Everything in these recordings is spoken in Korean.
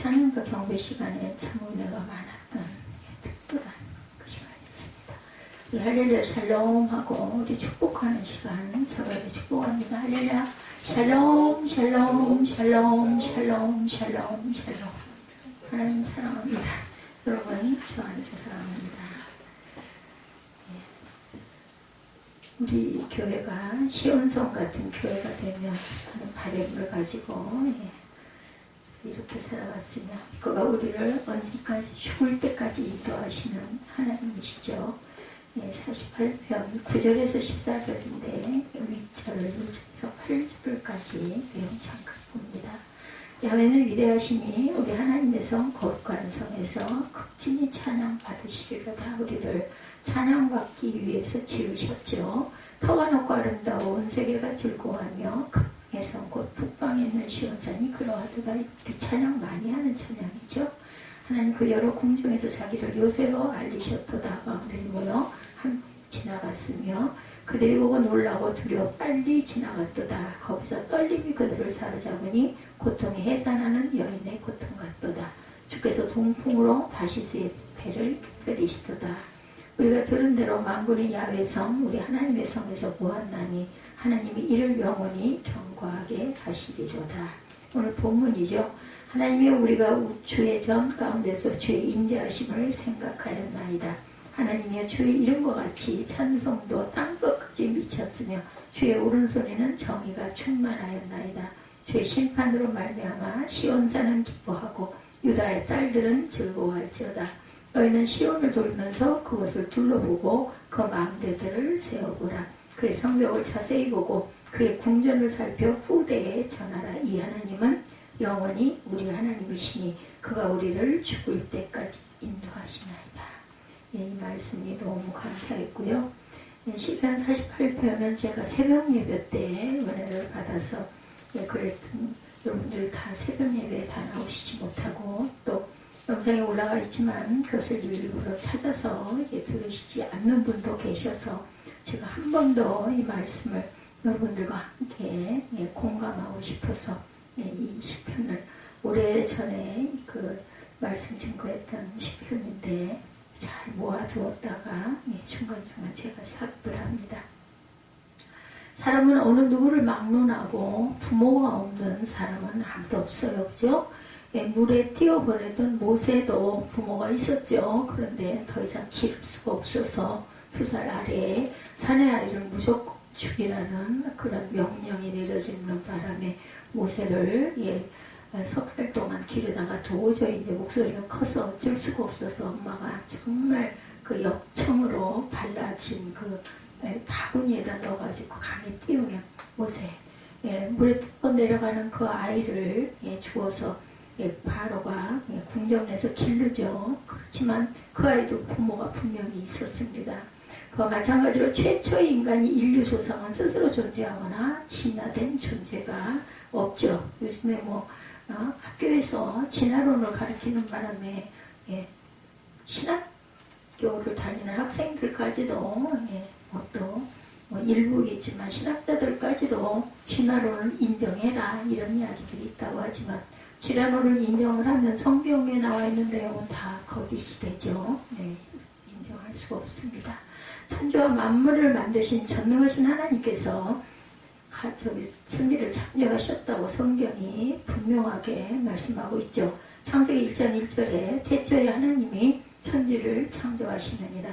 찬양과 경배 시간에 참 은혜가 많았던 특별한 그 시간이었습니다. 우리 할렐루야 샬롬 하고 우리 축복하는 시간 서로에게 축복합니다. 할렐루야 샬롬 샬롬 샬롬 샬롬 샬롬 샬롬. 하나님 사랑합니다. 여러분 저 안에서 사랑합니다. 우리 교회가 시온성 같은 교회가 되면 하는 바람을 가지고 이렇게 살아왔으며 그가 우리를 언제까지 죽을 때까지 인도하시는 하나님이시죠. 48편 9절에서 14절인데 윗절을 1절에서 8절까지 내용 잠깐 봅니다. 야훼는 위대하시니 우리 하나님의 성 거룩한 성에서 극진히 찬양 받으시리로다. 우리를 찬양받기 위해서 지으셨죠. 터가 높고 아름다운 세계가 즐거워하며 극방의 성 곧 북방에 있는 시온산이 그러하도다. 우리 찬양 많이 하는 찬양이죠. 하나님 그 여러 궁중에서 자기를 요새로 알리셨도다. 왕들이 모여 한 지나갔으며 그들이 보고 놀라고 두려워 빨리 지나갔도다. 거기서 떨림이 그들을 사로잡으니 고통에 해산하는 여인의 고통 같도다. 주께서 동풍으로 다시스의 배를 끓이시도다. 우리가 들은 대로 만군의 야훼 성 우리 하나님의 성에서 보았나니 하나님이 이를 영원히 경고하게 하시리로다. 오늘 본문이죠. 하나님이 우리가 주의 전 가운데서 주의 인자하심을 생각하였나이다. 하나님이여 주의 이름과 같이 찬송도 땅끝까지 미쳤으며 주의 오른손에는 정의가 충만하였나이다. 주의 심판으로 말미암아 시온산은 기뻐하고 유다의 딸들은 즐거워할지어다. 너희는 시온을 돌면서 그것을 둘러보고 그 망대들을 세워보라. 그의 성벽을 자세히 보고 그의 궁전을 살펴 후대에 전하라. 이 하나님은 영원히 우리 하나님이시니 그가 우리를 죽을 때까지 인도하시나이다. 이 말씀이 너무 감사했고요. 시편 48편은 제가 새벽 예배 때 은혜를 받아서 그랬던 여러분들 다 새벽 예배에 다 나오시지 못하고 또 영상에 올라가 있지만 그것을 일부러 찾아서 들으시지 않는 분도 계셔서 제가 한 번 더 이 말씀을 여러분들과 함께 공감하고 싶어서 이 시편을 오래전에 그 말씀 증거했던 시편인데 잘 모아두었다가 중간중간 제가 삽입을 합니다. 사람은 어느 누구를 막론하고 부모가 없는 사람은 아무도 없어요. 그죠? 물에 띄어보내던 모세도 부모가 있었죠. 그런데 더 이상 기를 수가 없어서 2살 아래에 사내 아이를 무조건 죽이라는 그런 명령이 내려지는 바람에 모세를 석 달 동안 기르다가 도저히 이제 목소리가 커서 어쩔 수가 없어서 엄마가 정말 그 역청으로 발라진 그 바구니에다 넣어가지고 강에 띄우면 모세 물에 내려가는 그 아이를 주어서 바로가 궁정에서 기르죠. 그렇지만 그 아이도 부모가 분명히 있었습니다. 그와 마찬가지로 최초의 인간이 인류 조상은 스스로 존재하거나 진화된 존재가 없죠. 요즘에 학교에서 진화론을 가르치는 바람에 신학교를 다니는 학생들까지도 또 일부겠지만 신학자들까지도 진화론을 인정해라 이런 이야기들이 있다고 하지만 진화론을 인정을 하면 성경에 나와 있는 내용은 다 거짓이 되죠. 인정할 수가 없습니다. 천지와 만물을 만드신 전능하신 하나님께서 천지를 창조하셨다고 성경이 분명하게 말씀하고 있죠. 창세기 1장 1절에 태초에 하나님이 천지를 창조하시느니라.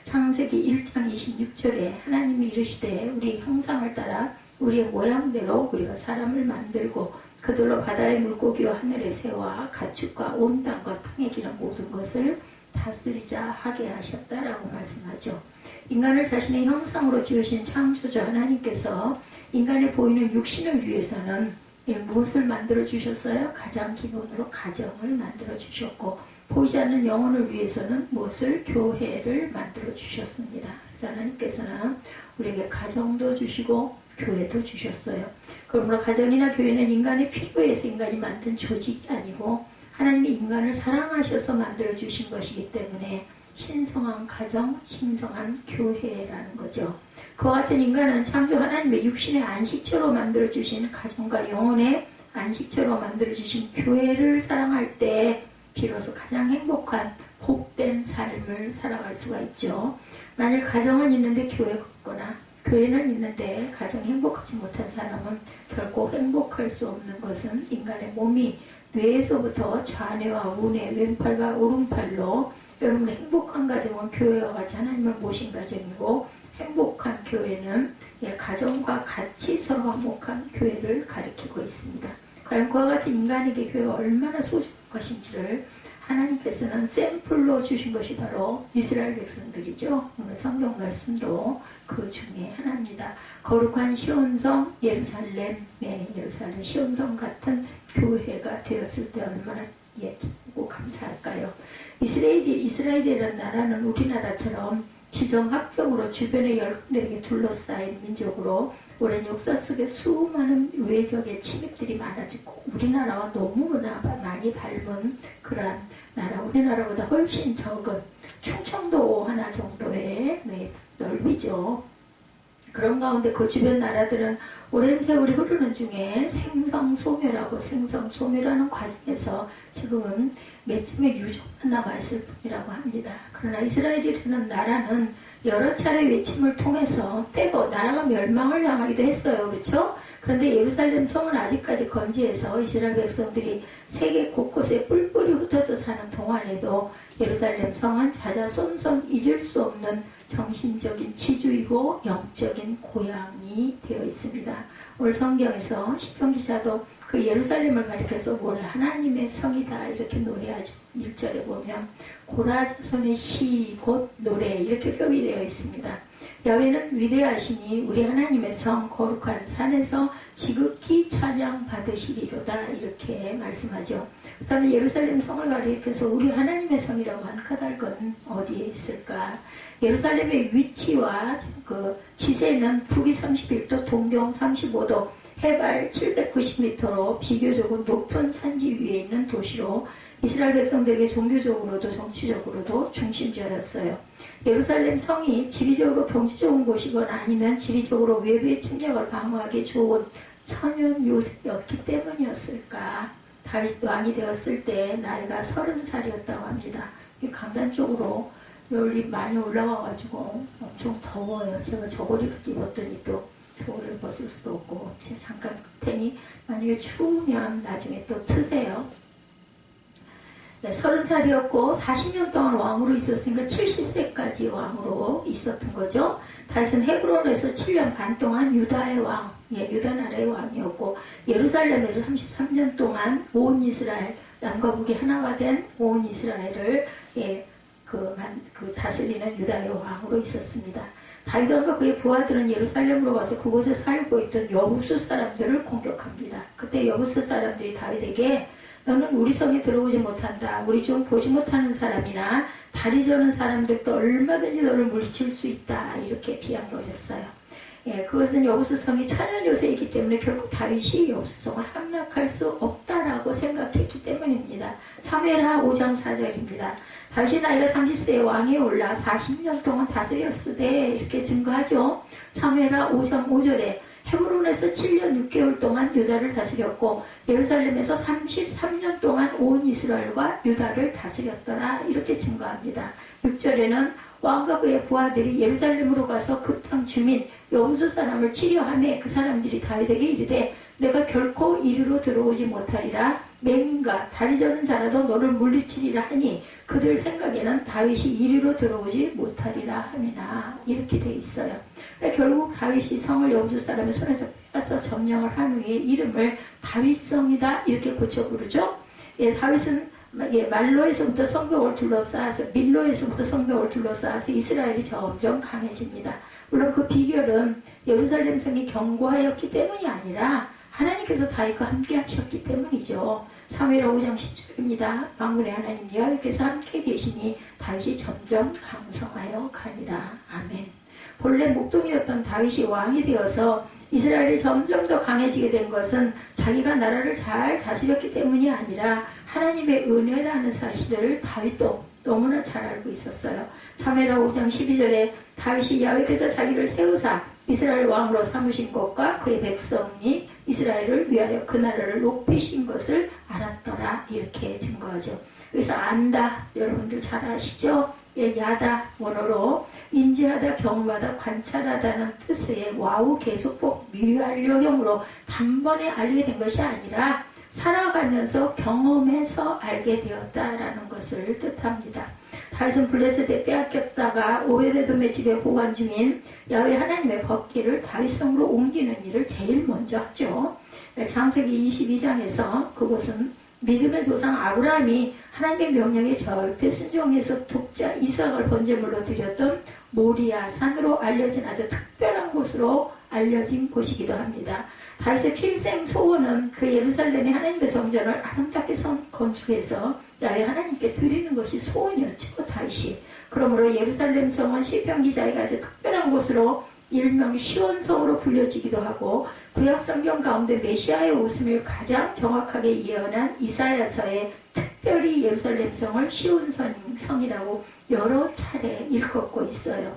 창세기 1장 26절에 하나님이 이르시되 우리 형상을 따라 우리의 모양대로 우리가 사람을 만들고 그들로 바다의 물고기와 하늘의 새와 가축과 온 땅과 땅에 기는 모든 것을 다스리자 하게 하셨다라고 말씀하죠. 인간을 자신의 형상으로 지으신 창조주 하나님께서 인간의 보이는 육신을 위해서는 무엇을 만들어 주셨어요? 가장 기본으로 가정을 만들어 주셨고 보이지 않는 영혼을 위해서는 무엇을? 교회를 만들어 주셨습니다. 그래서 하나님께서는 우리에게 가정도 주시고 교회도 주셨어요. 그러므로 가정이나 교회는 인간의 필요해서 인간이 만든 조직이 아니고 하나님이 인간을 사랑하셔서 만들어 주신 것이기 때문에 신성한 가정, 신성한 교회라는 거죠. 그와 같은 인간은 창조 하나님의 육신의 안식처로 만들어 주신 가정과 영혼의 안식처로 만들어주신 교회를 사랑할 때 비로소 가장 행복한 복된 삶을 살아갈 수가 있죠. 만일 가정은 있는데 교회가 없거나 교회는 있는데 가장 행복하지 못한 사람은 결코 행복할 수 없는 것은 인간의 몸이 뇌에서부터 좌뇌와 우뇌, 왼팔과 오른팔로 여러분의 행복한 가정은 교회와 같이 하나님을 모신 가정이고 행복한 교회는 가정과 같이 서로 화목한 교회를 가리키고 있습니다. 과연 그와 같은 인간에게 교회가 얼마나 소중한 것인지를 하나님께서는 샘플로 주신 것이 바로 이스라엘 백성들이죠. 오늘 성경 말씀도 그 중에 하나입니다. 거룩한 시온성 예루살렘, 예루살렘 시온성 같은 교회가 되었을 때 얼마나 기쁘고 감사할까요? 이스라엘이라는 나라는 우리나라처럼 지정학적으로 주변의 열강들에게 둘러싸인 민족으로 오랜 역사 속에 수많은 외적의 침입들이 많아지고 우리나라와 너무나 많이 닮은 그러한 나라, 우리나라보다 훨씬 적은 충청도 하나 정도의 넓이죠. 그런 가운데 그 주변 나라들은 오랜 세월이 흐르는 중에 생성소멸하는 과정에서 지금은 몇 점의 유적만 남아있을 뿐이라고 합니다. 그러나 이스라엘이라는 나라는 여러 차례 외침을 통해서 때로 나라가 멸망을 당하기도 했어요. 그렇죠? 그런데 예루살렘 성은 아직까지 건재해서 이스라엘 백성들이 세계 곳곳에 뿔뿔이 흩어져 사는 동안에도 예루살렘 성은 자자손손 잊을 수 없는 정신적인 지주이고 영적인 고향이 되어 있습니다. 오늘 성경에서 시편 기자도 그 예루살렘을 가리켜서 뭐래 하나님의 성이다 이렇게 노래하죠. 1절에 보면 고라자손의 시 곧 노래 이렇게 표기되어 있습니다. 야훼는 위대하시니 우리 하나님의 성 거룩한 산에서 지극히 찬양 받으시리로다 이렇게 말씀하죠. 그 다음에 예루살렘 성을 가리켜서 우리 하나님의 성이라고 한 까닭은 어디에 있을까? 예루살렘의 위치와 그 지세는 북위 31도 동경 35도 해발 790m로 비교적으로 높은 산지 위에 있는 도시로 이스라엘 백성들에게 종교적으로도 정치적으로도 중심지였어요. 예루살렘 성이 지리적으로 경치 좋은 곳이거나 아니면 지리적으로 외부의 침략을 방어하기 좋은 천연 요새였기 때문이었을까? 다윗 왕이 되었을 때 나이가 30살이었다고 합니다. 이 강단 쪽으로 열이 많이 올라와가지고 엄청 더워요. 제가 저고리를 입었더니 또 저고리를 벗을 수도 없고 제가 잠깐 탱이 만약에 추우면 나중에 또 트세요. 30살이었고 40년 동안 왕으로 있었으니까 70세까지 왕으로 있었던 거죠. 다윗은 헤브론에서 7년 반 동안 유다의 왕, 유다 나라의 왕이었고 예루살렘에서 33년 동안 온 이스라엘, 남과 북이 하나가 된 온 이스라엘을 다스리는 유다의 왕으로 있었습니다. 다윗 왕과 그의 부하들은 예루살렘으로 가서 그곳에 살고 있던 여부수 사람들을 공격합니다. 그때 여부수 사람들이 다윗에게 너는 우리 성에 들어오지 못한다. 우리 좀 보지 못하는 사람이나 다리 저는 사람들도 얼마든지 너를 물리칠 수 있다. 이렇게 비양거렸어요. 그것은 여부수 성이 천연 요새이기 때문에 결국 다윗이 여부수 성을 함락할 수 없다라고 생각했기 때문입니다. 사무엘하 5장 4절입니다. 다윗이 나이가 30세에 왕위에 올라 40년 동안 다스렸으되 이렇게 증거하죠. 사무엘하 5장 5절에 헤브론에서 7년 6개월 동안 유다를 다스렸고 예루살렘에서 33년 동안 온 이스라엘과 유다를 다스렸더라 이렇게 증거합니다. 6절에는 왕과 그의 부하들이 예루살렘으로 가서 그 땅 주민 여부수 사람을 치려하며 그 사람들이 다윗에게 이르되 내가 결코 이리로 들어오지 못하리라. 맹인과 다리 저는 자라도 너를 물리치리라 하니 그들 생각에는 다윗이 이리로 들어오지 못하리라 함이나 이렇게 돼 있어요. 결국 다윗이 성을 여부수 사람의 손에서 빼앗아 점령을 한 후에 이름을 다윗성이다 이렇게 고쳐 부르죠. 다윗은 말로에서부터 성벽을 둘러싸아서 밀로에서부터 성벽을 둘러싸아서 이스라엘이 점점 강해집니다. 물론 그 비결은 예루살렘 성이 견고하였기 때문이 아니라 하나님께서 다윗과 함께 하셨기 때문이죠. 사무엘하 5장 10절입니다. 만군의 하나님 여호와께서 함께 계시니 다윗이 점점 강성하여 가니라. 아멘. 본래 목동이었던 다윗이 왕이 되어서 이스라엘이 점점 더 강해지게 된 것은 자기가 나라를 잘 다스렸기 때문이 아니라 하나님의 은혜라는 사실을 다윗도 너무나 잘 알고 있었어요. 사무엘하 5장 12절에 다윗이 야훼께서 자기를 세우사 이스라엘 왕으로 삼으신 것과 그의 백성이 이스라엘을 위하여 그 나라를 높이신 것을 알았더라. 이렇게 증거하죠. 그래서 안다, 여러분들 잘 아시죠? 예, 야다, 원어로 인지하다, 경험하다, 관찰하다는 뜻의 와우 계속법 미완료형으로 단번에 알게 된 것이 아니라 살아가면서 경험해서 알게 되었다라는 것을 뜻합니다. 다윗은 블레셋에 빼앗겼다가 오베데돔의 집에 보관 중인 야훼 하나님의 법궤를 다윗성으로 옮기는 일을 제일 먼저 하죠. 창세기 22장에서 그곳은 믿음의 조상 아브라함이 하나님의 명령에 절대 순종해서 독자 이삭을 번제물로 드렸던 모리아 산으로 알려진 아주 특별한 곳으로 알려진 곳이기도 합니다. 다윗의 필생 소원은 그 예루살렘의 하나님의 성전을 아름답게 건축해서 야훼 하나님께 드리는 것이 소원이었죠, 다윗이. 그러므로 예루살렘 성은 시편 기자에게 아주 특별한 곳으로 일명 시온성으로 불려지기도 하고, 구약 성경 가운데 메시아의 오심을 가장 정확하게 예언한 이사야서에 특별히 예루살렘 성을 시온성이라고 여러 차례 일컫고 있어요.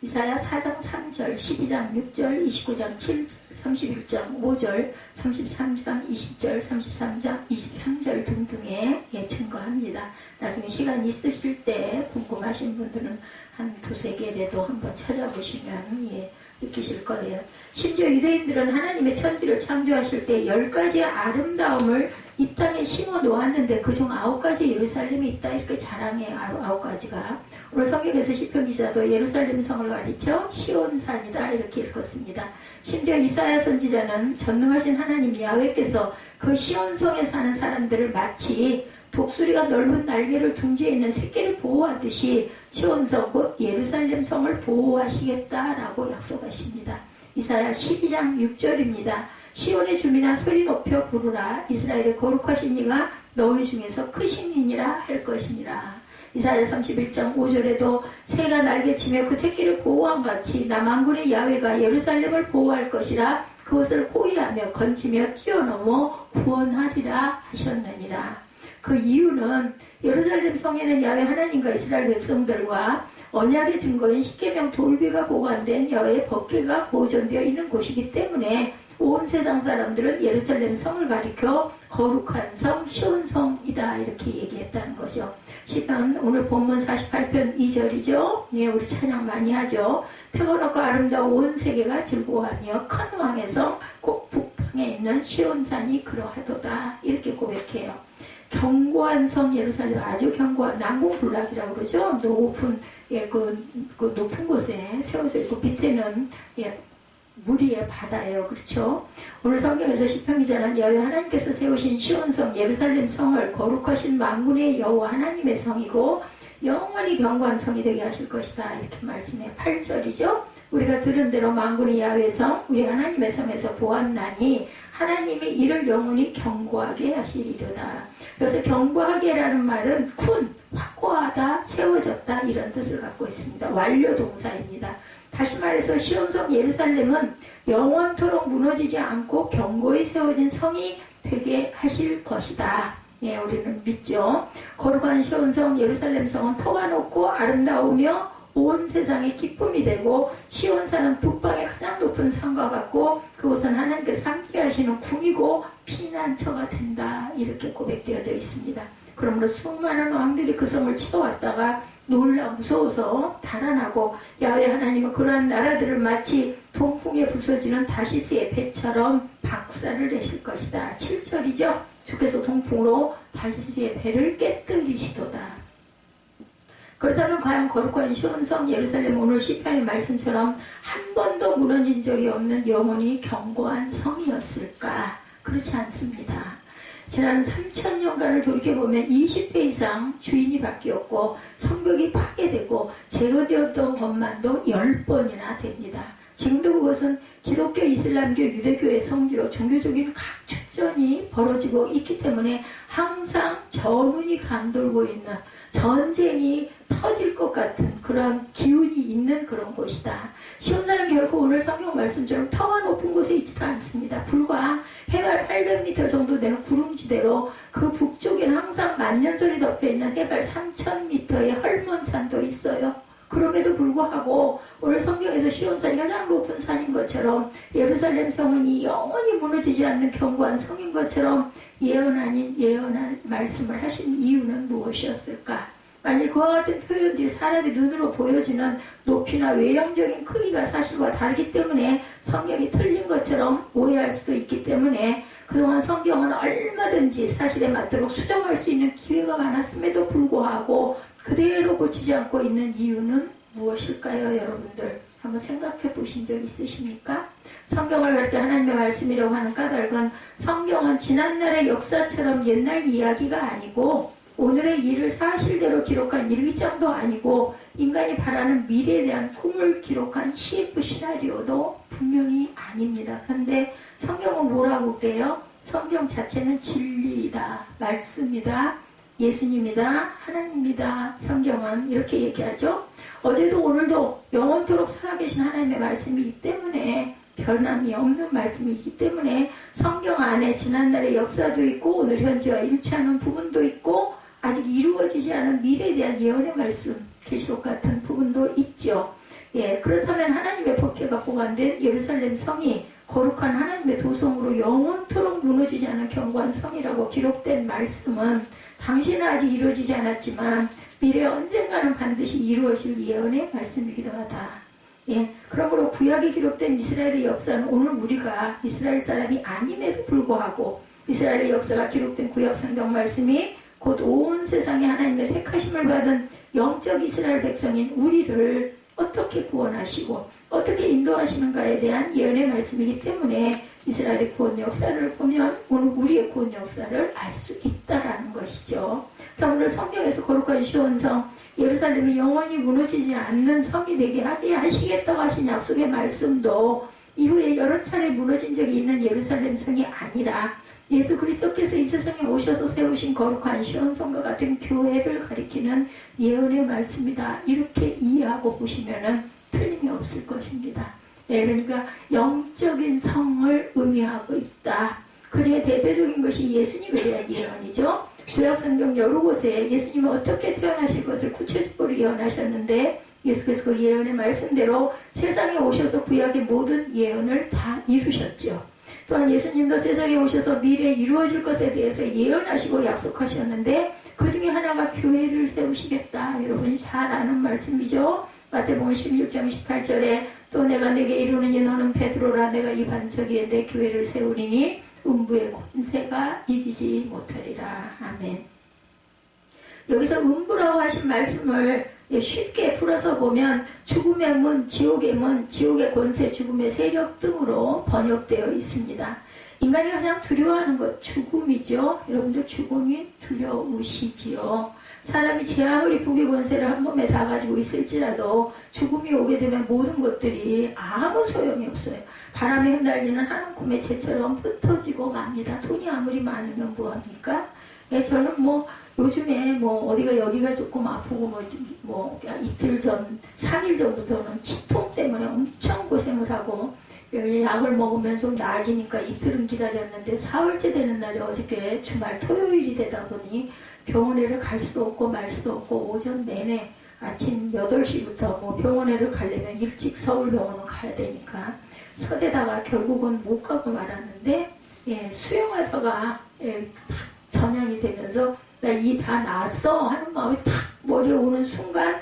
이사야 4장 3절, 12장 6절, 29장 7절, 31장 5절, 33장 20절, 33장 23절 등등에 증거합니다. 나중에 시간 있으실 때 궁금하신 분들은 한 두세 개라도 한번 찾아보시면 느끼실 거예요. 심지어 유대인들은 하나님의 천지를 창조하실 때 10가지의 아름다움을 이 땅에 심어 놓았는데 그중 9가지 예루살렘에 있다 이렇게 자랑해요. 9가지가. 오늘 성경에서 시편 기자도 예루살렘 성을 가리켜 시온산이다 이렇게 읽었습니다. 심지어 이사야 선지자는 전능하신 하나님 야훼께서 그 시온성에 사는 사람들을 마치 독수리가 넓은 날개를 둥지에 있는 새끼를 보호하듯이 시온성 곧 예루살렘 성을 보호하시겠다라고 약속하십니다. 이사야 12장 6절입니다. 시온의 주민아 소리 높여 부르라. 이스라엘의 거룩하신 이가 너희 중에서 크신 이니라 할 것이니라. 이사야 31장 5절에도 새가 날개치며 그 새끼를 보호한 같이 나 만군의 야훼가 예루살렘을 보호할 것이라. 그것을 호위하며 건지며 뛰어넘어 구원하리라 하셨느니라. 그 이유는 예루살렘 성에는 야훼 하나님과 이스라엘 백성들과 언약의 증거인 십계명 돌비가 보관된 야훼의 법궤가 보존되어 있는 곳이기 때문에 온 세상 사람들은 예루살렘 성을 가리켜 거룩한 성, 시온성이다 이렇게 얘기했다는 거죠. 시편 오늘 본문 48편 2절이죠. 예, 우리 찬양 많이 하죠. 태어나고 아름다운 온 세계가 즐거워하며 큰 왕의 성, 꼭 북방에 있는 시온산이 그러하도다 이렇게 고백해요. 견고한 성 예루살렘, 아주 견고한 난공불락이라고 그러죠. 높은 그 높은 곳에 세워져 있고 밑에는 물 위에 바다예요. 그렇죠? 오늘 성경에서 시편 기자는 야훼 하나님께서 세우신 시온성 예루살렘 성을 거룩하신 만군의 여호와 하나님의 성이고 영원히 견고한 성이 되게 하실 것이다 이렇게 말씀해 8절이죠. 우리가 들은 대로 만군의 야훼 성 우리 하나님의 성에서 보았나니 하나님이 이를 영원히 견고하게 하시리로다. 그래서 견고하게라는 말은 군, 확고하다, 세워졌다 이런 뜻을 갖고 있습니다. 완료 동사입니다. 다시 말해서 시온성 예루살렘은 영원토록 무너지지 않고 견고히 세워진 성이 되게 하실 것이다. 예, 우리는 믿죠. 거룩한 시온성 예루살렘 성은 터가 높고 아름다우며 온 세상의 기쁨이 되고 시온산은 북방의 가장 높은 산과 같고 그곳은 하나님께서 함께 하시는 궁이고 피난처가 된다 이렇게 고백되어져 있습니다. 그러므로 수많은 왕들이 그 성을 치러왔다가 놀라 무서워서 달아나고 야훼 하나님은 그러한 나라들을 마치 동풍에 부서지는 다시스의 배처럼 박살을 내실 것이다. 7절이죠. 주께서 동풍으로 다시스의 배를 깨뜨리시도다. 그렇다면 과연 거룩한 시온성 예루살렘 오늘 시편의 말씀처럼 한 번도 무너진 적이 없는 영원히 견고한 성이었을까? 그렇지 않습니다. 지난 3000년간을 돌이켜보면 20배 이상 주인이 바뀌었고 성벽이 파괴되고 제거되었던 것만도 10번이나 됩니다. 지금도 그것은 기독교, 이슬람교, 유대교의 성지로 종교적인 각축전이 벌어지고 있기 때문에 항상 전운이 감돌고 있는 전쟁이 터질 것 같은 그런 기운이 있는 그런 곳이다. 시온산은 결코 오늘 성경 말씀처럼 터가 높은 곳에 있지도 않습니다. 불과 해발 800m 정도 되는 구릉지대로 그 북쪽에는 항상 만년설이 덮여있는 해발 3000m의 헐몬산도 있어요. 그럼에도 불구하고 오늘 성경에서 시온산이 가장 높은 산인 것처럼 예루살렘 성은 이 영원히 무너지지 않는 견고한 성인 것처럼 예언 아닌 예언한 말씀을 하신 이유는 무엇이었을까? 만일 그와 같은 표현들이 사람의 눈으로 보여지는 높이나 외형적인 크기가 사실과 다르기 때문에 성경이 틀린 것처럼 오해할 수도 있기 때문에 그동안 성경은 얼마든지 사실에 맞도록 수정할 수 있는 기회가 많았음에도 불구하고 그대로 고치지 않고 있는 이유는 무엇일까요? 여러분들 한번 생각해 보신 적 있으십니까? 성경을 그렇게 하나님의 말씀이라고 하는 까닭은 성경은 지난날의 역사처럼 옛날 이야기가 아니고 오늘의 일을 사실대로 기록한 일기장도 아니고 인간이 바라는 미래에 대한 꿈을 기록한 CF 시나리오도 분명히 아닙니다. 그런데 성경은 뭐라고 그래요? 성경 자체는 진리이다, 말씀이다, 예수님이다, 하나님이다. 성경은 이렇게 얘기하죠. 어제도 오늘도 영원토록 살아계신 하나님의 말씀이기 때문에 변함이 없는 말씀이기 때문에 성경 안에 지난날의 역사도 있고 오늘 현재와 일치하는 부분도 있고 아직 이루어지지 않은 미래에 대한 예언의 말씀, 계시록 같은 부분도 있죠. 예, 그렇다면 하나님의 법궤가 보관된 예루살렘 성이 거룩한 하나님의 도성으로 영원토록 무너지지 않은 견고한 성이라고 기록된 말씀은 당시는 아직 이루어지지 않았지만 미래 언젠가는 반드시 이루어질 예언의 말씀이기도 하다. 예, 그러므로 구약에 기록된 이스라엘의 역사는 오늘 우리가 이스라엘 사람이 아님에도 불구하고 이스라엘의 역사가 기록된 구약 성경 말씀이 곧 온 세상에 하나님의 택하심을 받은 영적 이스라엘 백성인 우리를 어떻게 구원하시고 어떻게 인도하시는가에 대한 예언의 말씀이기 때문에 이스라엘의 구원 역사를 보면 오늘 우리의 구원 역사를 알 수 있다라는 것이죠. 오늘 성경에서 거룩한 시온성 예루살렘이 영원히 무너지지 않는 성이 되게 하게 하시겠다고 하신 약속의 말씀도 이후에 여러 차례 무너진 적이 있는 예루살렘 성이 아니라 예수 그리스도께서 이 세상에 오셔서 세우신 거룩한 시온성과 같은 교회를 가리키는 예언의 말씀이다. 이렇게 이해하고 보시면은 틀림이 없을 것입니다. 예, 그러니까 영적인 성을 의미하고 있다. 그 중에 대표적인 것이 예수님에 대한 예언이죠. 구약성경 여러 곳에 예수님이 어떻게 태어나실 것을 구체적으로 예언하셨는데 예수께서 그 예언의 말씀대로 세상에 오셔서 구약의 모든 예언을 다 이루셨죠. 또한 예수님도 세상에 오셔서 미래에 이루어질 것에 대해서 예언하시고 약속하셨는데 그 중에 하나가 교회를 세우시겠다. 여러분이 잘 아는 말씀이죠. 마태복음 16장 18절에 또 내가 내게 이르노니 너는 베드로라 내가 이 반석 위에 내 교회를 세우리니 음부의 권세가 이기지 못하리라. 아멘. 여기서 음부라고 하신 말씀을 쉽게 풀어서 보면 죽음의 문, 지옥의 권세, 죽음의 세력 등으로 번역되어 있습니다. 인간이 가장 두려워하는 것 죽음이죠. 여러분들 죽음이 두려우시지요. 사람이 제 아무리 부귀 권세를 한 몸에 다 가지고 있을지라도 죽음이 오게 되면 모든 것들이 아무 소용이 없어요. 바람에 흩날리는 한 움큼의 재처럼 흩어지고 맙니다. 돈이 아무리 많으면 뭐합니까? 예, 저는 요즘에 어디가 여기가 조금 아프고 이틀 전, 3일 전부터는 치통 때문에 엄청 고생을 하고 약을 먹으면 좀 나아지니까 이틀은 기다렸는데 4월째 되는 날이 어저께 주말 토요일이 되다 보니 병원에를 갈 수도 없고 말 수도 없고 오전 내내 아침 8시부터 병원에를 가려면 일찍 서울병원은 가야 되니까 서대다가 결국은 못 가고 말았는데 수영하다가 전향이 되면서 나 이 다 나았어 하는 마음이 탁 머리에 오는 순간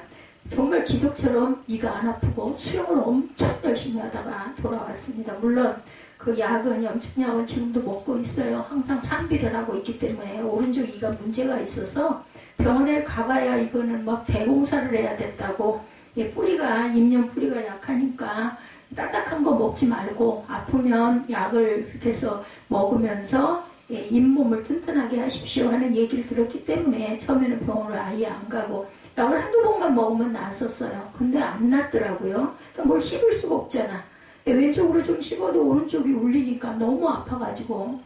정말 기적처럼 이가 안 아프고 수영을 엄청 열심히 하다가 돌아왔습니다. 물론 그 약은 염증약은 지금도 먹고 있어요. 항상 산비를 하고 있기 때문에 오른쪽 이가 문제가 있어서 병원에 가봐야 이거는 대공사를 해야 된다고 뿌리가 입년 뿌리가 약하니까 딱딱한 거 먹지 말고 아프면 약을 이렇게 해서 먹으면서 잇몸을 튼튼하게 하십시오 하는 얘기를 들었기 때문에 처음에는 병원을 아예 안 가고 약을 한두 번만 먹으면 나았었어요. 근데 안 낫더라고요. 그러니까 뭘 씹을 수가 없잖아. 왼쪽으로 좀 씹어도 오른쪽이 울리니까 너무 아파가지고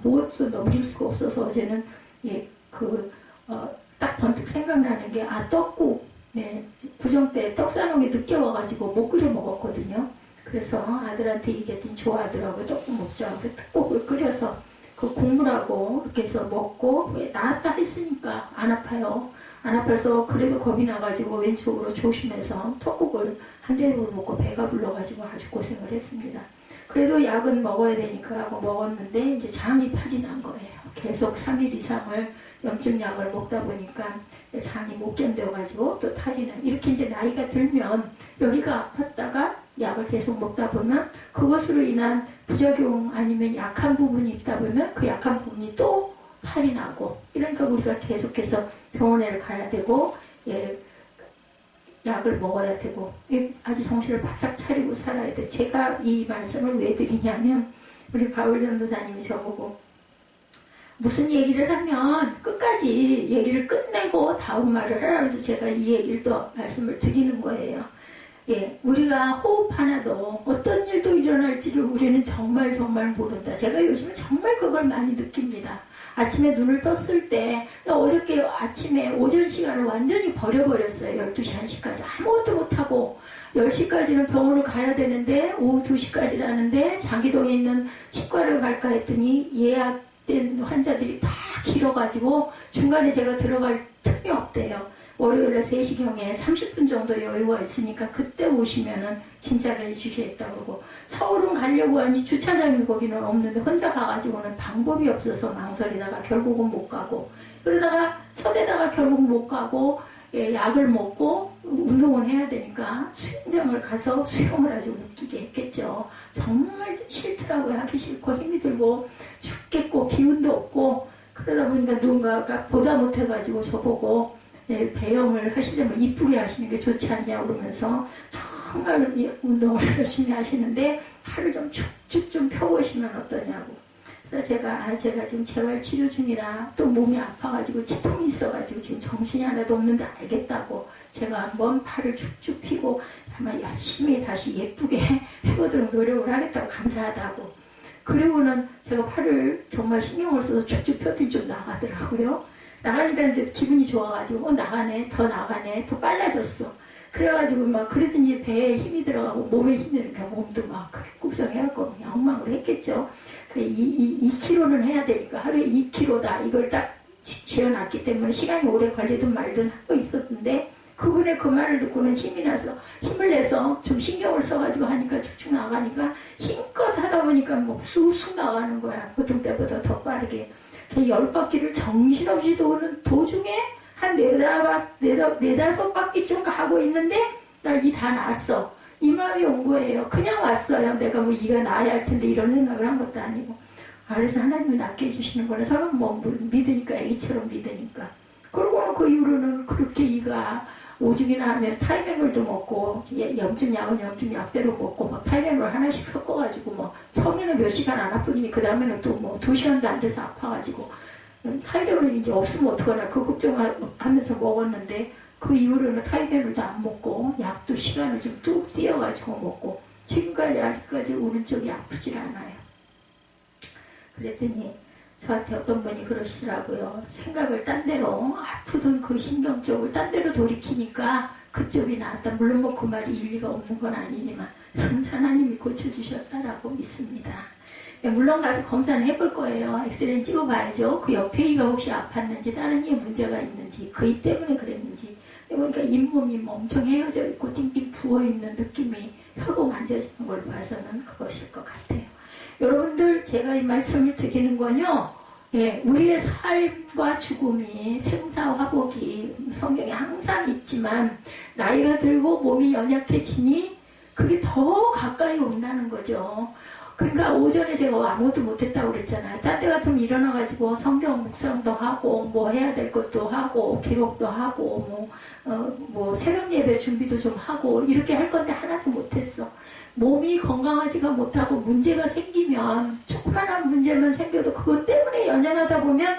무엇도 넘길 수가 없어서 어제는 딱 번뜩 생각나는 게 떡국 구정 때 떡 싸놓은 게 늦게 와가지고 못 끓여 먹었거든요. 그래서 아들한테 얘기했더니 좋아하더라고요. 떡국 먹자. 그래서 떡국을 끓여서 그 국물하고 이렇게 해서 먹고 나았다 했으니까 안 아파요. 안 아파서 그래도 겁이 나가지고 왼쪽으로 조심해서 턱국을 한 대를 먹고 배가 불러가지고 아주 고생을 했습니다. 그래도 약은 먹어야 되니까 하고 먹었는데 이제 장이 탈이 난 거예요. 계속 3일 이상을 염증약을 먹다 보니까 장이 못 견뎌가지고 또 탈이 나. 이렇게 이제 나이가 들면 여기가 아팠다가 약을 계속 먹다 보면 그것으로 인한 부작용 아니면 약한 부분이 있다 보면 그 약한 부분이 또 탈이 나고, 이러니까 우리가 계속해서 병원에 가야 되고, 예, 약을 먹어야 되고, 아주 정신을 바짝 차리고 살아야 돼. 제가 이 말씀을 왜 드리냐면, 우리 바울 전도사님이 저보고 무슨 얘기를 하면 끝까지 얘기를 끝내고 다음 말을 하라 그래서 제가 이 얘기를 또 말씀을 드리는 거예요. 예, 우리가 호흡 하나도 어떤 일도 일어날지를 우리는 정말 모른다. 제가 요즘은 정말 그걸 많이 느낍니다. 아침에 눈을 떴을 때, 어저께 아침에 오전 시간을 완전히 버려버렸어요. 12시, 1시까지. 아무것도 못하고, 10시까지는 병원을 가야 되는데, 오후 2시까지라는데, 장기동에 있는 치과를 갈까 했더니, 예약된 환자들이 다 길어가지고, 중간에 제가 들어갈 틈이 없대요. 월요일에 3시경에 30분 정도 여유가 있으니까 그때 오시면은 진찰을 해주시겠다고 그러고, 서울은 가려고 하니 주차장이 거기는 없는데 혼자 가가지고는 방법이 없어서 망설이다가 결국은 못 가고, 그러다가 서대다가 결국 못 가고, 예, 약을 먹고 운동을 해야 되니까 수영장을 가서 수영을 아주 웃기게 했겠죠. 정말 싫더라고요. 하기 싫고 힘이 들고 죽겠고 기운도 없고, 그러다 보니까 누군가가 보다 못해가지고 저보고, 예, 배영을 하시려면 이쁘게 하시는 게 좋지 않냐 그러면서 정말 운동을 열심히 하시는데 팔을 좀 축축 좀 펴보시면 어떠냐고. 그래서 제가 지금 재활치료 중이라 또 몸이 아파가지고 치통이 있어가지고 지금 정신이 하나도 없는데 알겠다고 제가 한번 팔을 축축 펴고 아마 열심히 다시 예쁘게 해보도록 노력을 하겠다고 감사하다고. 그리고는 제가 팔을 정말 신경을 써서 축축 펴더니 좀 나가더라고요. 나가니까 이제 기분이 좋아가지고 나가네, 더 나가네, 더 빨라졌어. 그래가지고 막 그러더니 배에 힘이 들어가고 몸에 힘이 들어가니까 몸도 막 크게 꾸정해갖고 엉망으로 했겠죠. 2kg는 해야 되니까 하루에 2kg다 이걸 딱 지어놨기 때문에 시간이 오래 걸리든 말든 하고 있었는데, 그분의 그 말을 듣고는 힘이 나서 힘을 내서 좀 신경을 써가지고 하니까 축축 나가니까 힘껏 하다 보니까 뭐 쑥쑥 나가는 거야. 보통 때보다 더 빠르게. 10바퀴를 정신없이 도는 도중에 한 4-5바퀴쯤 가고 있는데 나 이 다 났어. 이 마음이 온 거예요. 그냥 왔어요. 내가 뭐 이가 나아야 할 텐데 이런 생각을 한 것도 아니고. 그래서 하나님이 낫게 해주시는 거라 서로 뭐 믿으니까, 애기처럼 믿으니까. 그러고는 그 이후로는 그렇게 이가 오줌이나 하면 타이레놀도 먹고, 염증약은 염증약대로 먹고, 막 타이레놀 하나씩 섞어가지고, 뭐, 처음에는 몇 시간 안 아프더니, 그 다음에는 또 뭐, 2시간도 안 돼서 아파가지고, 타이레놀이 이제 없으면 어떡하나, 그 걱정하면서 먹었는데, 그 이후로는 타이레놀도 안 먹고, 약도 시간을 좀 뚝 띄어가지고 먹고, 지금까지, 아직까지 오른쪽이 아프질 않아요. 그랬더니, 저한테 어떤 분이 그러시더라고요. 생각을 딴 데로, 아프던 그 신경 쪽을 딴 데로 돌이키니까 그쪽이 나았다. 물론 뭐 그 말이 일리가 없는 건 아니지만 하나님이 고쳐주셨다라고 믿습니다. 물론 가서 검사는 해볼 거예요. 엑스레이 찍어봐야죠. 그 옆에 이가 혹시 아팠는지 다른 이에 문제가 있는지 그 이 때문에 그랬는지. 그러니까 잇몸이 뭐 엄청 헤어져 있고 띵띵 부어있는 느낌이 혈고 만져지는 걸 봐서는 그것일 것 같아요. 여러분들, 제가 이 말씀을 드리는 건요, 예, 우리의 삶과 죽음이 생사화복이 성경에 항상 있지만 나이가 들고 몸이 연약해지니 그게 더 가까이 온다는 거죠. 그러니까 오전에 제가 아무것도 못했다고 그랬잖아요. 딴 때 같으면 일어나가지고 성경 묵상도 하고 뭐 해야 될 것도 하고 기록도 하고 뭐 새벽 예배 준비도 좀 하고 이렇게 할 건데 하나도 못했어. 몸이 건강하지가 못하고 문제가 생기면, 조그만한 문제만 생겨도 그것 때문에 연연하다 보면